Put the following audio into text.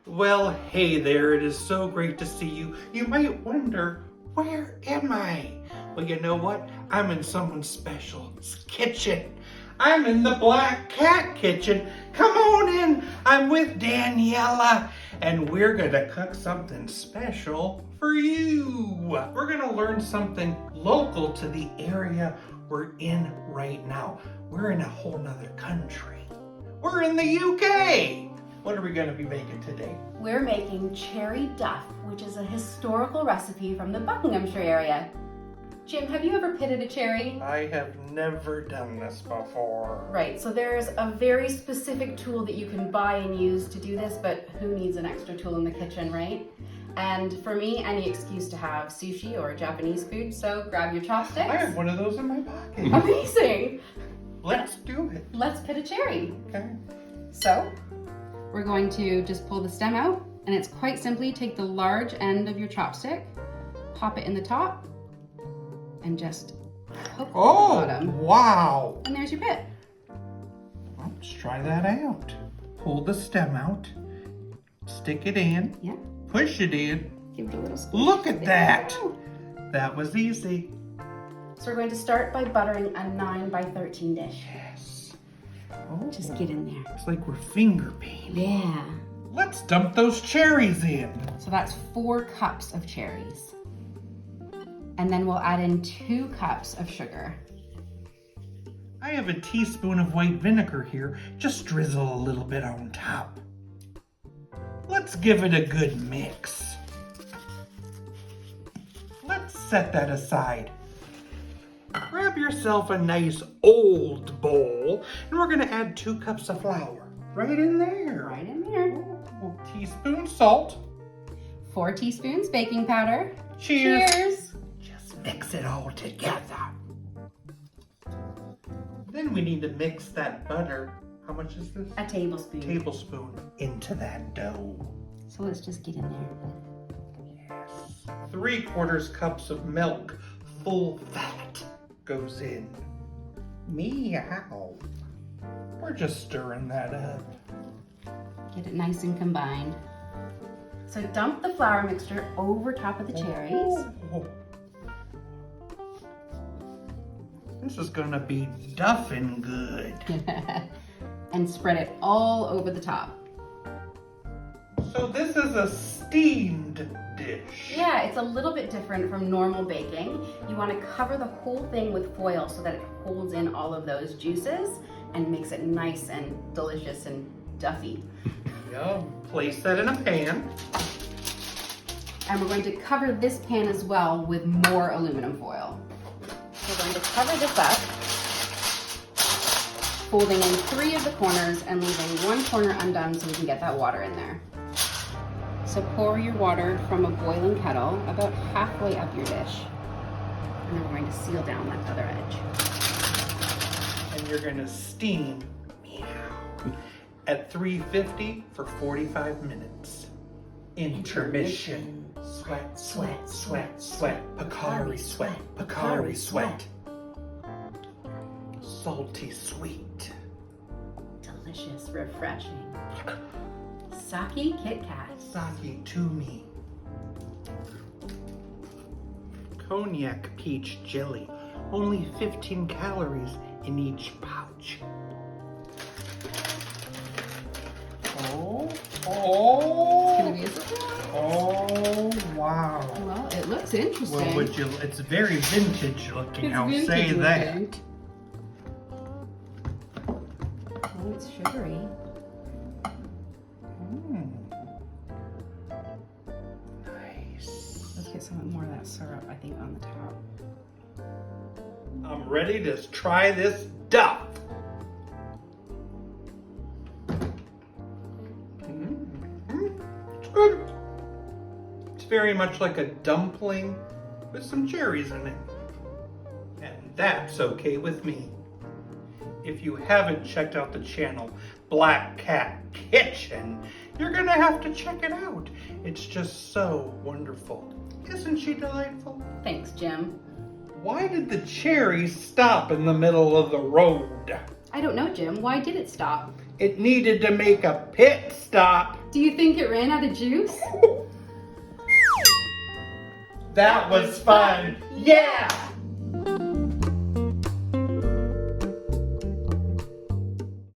Well, hey there, it is so great to see you. You might wonder, where am I? Well, you know what? I'm in someone special's kitchen. I'm in the Black Cat kitchen. Come on in. I'm with Daniella, and we're gonna cook something special for you. We're gonna learn something local to the area we're in right now. We're in a whole nother country. We're in the UK. What are we going to be making today? We're making cherry duff, which is a historical recipe from the Buckinghamshire area. Jim, have you ever pitted a cherry? I have never done this before. Right, so there's a very specific tool that you can buy and use to do this, but who needs an extra tool in the kitchen, right? And for me, any excuse to have sushi or Japanese food, so grab your chopsticks. I have one of those in my pocket. Amazing! Let's do it. Let's pit a cherry. Okay. So, we're going to just pull the stem out, and it's quite simply take the large end of your chopstick, pop it in the top, and just poke the bottom. Wow. And there's your pit. Well, let's try that out. Pull the stem out, stick it in, Yeah. push it in. Give it a little squish. Look at There that. you go. That was easy. So we're going to start by buttering a 9 by 13 dish. Yes. Oh, Just get in there. it's like we're finger painting. Yeah. Let's dump those cherries in. So that's 4 cups of cherries. And then we'll add in 2 cups of sugar. I have a teaspoon of white vinegar here. Just drizzle a little bit on top. Let's give it a good mix. Let's set that aside. Grab yourself a nice old bowl, and we're gonna add 2 cups of flour. Right in there. Right in there. Oh, teaspoon salt. 4 teaspoons baking powder. Cheers. Cheers. Just mix it all together. Then we need to mix that butter. How much is this? A tablespoon. Tablespoon into that dough. So let's just get in there. Yes. 3/4 cups of milk, full fat, goes in. Meow. We're just stirring that up. Get it nice and combined. So dump the flour mixture over top of the cherries. Oh. This is gonna be duffin' good. And spread it all over the top. So this is a steamed dish. Yeah, it's a little bit different from normal baking. You want to cover the whole thing with foil so that it holds in all of those juices and makes it nice and delicious and duffy. Yum. Place that in a pan. And we're going to cover this pan as well with more aluminum foil. We're going to cover this up, folding in 3 of the corners and leaving 1 corner undone so we can get that water in there. So pour your water from a boiling kettle about halfway up your dish. And then we're going to seal down that other edge. And you're gonna steam at 350 for 45 minutes. Intermission. Sweat, sweat, sweat, sweat. Picari sweat, Picari sweat. Salty sweet. Delicious, refreshing. Sake Kit Kat. Sake to me. Cognac peach jelly. Only 15 calories in each pouch. Oh, It's gonna oh, be a surprise. oh, wow. Well, it looks interesting. Well, would you? It's very vintage looking. It's I'll vintage say that. looking. Oh, it's sugary. Nice. Let's get some more of that syrup, I think, on the top. I'm ready to try this duff. It's good. It's very much like a dumpling with some cherries in it. And that's okay with me. If you haven't checked out the channel Black Cat Kitchen, you're gonna have to check it out. It's just so wonderful. Isn't she delightful? Thanks, Jim. Why did the cherries stop in the middle of the road? I don't know, Jim. Why did it stop? It needed to make a pit stop. Do you think it ran out of juice? That was fun. Yeah!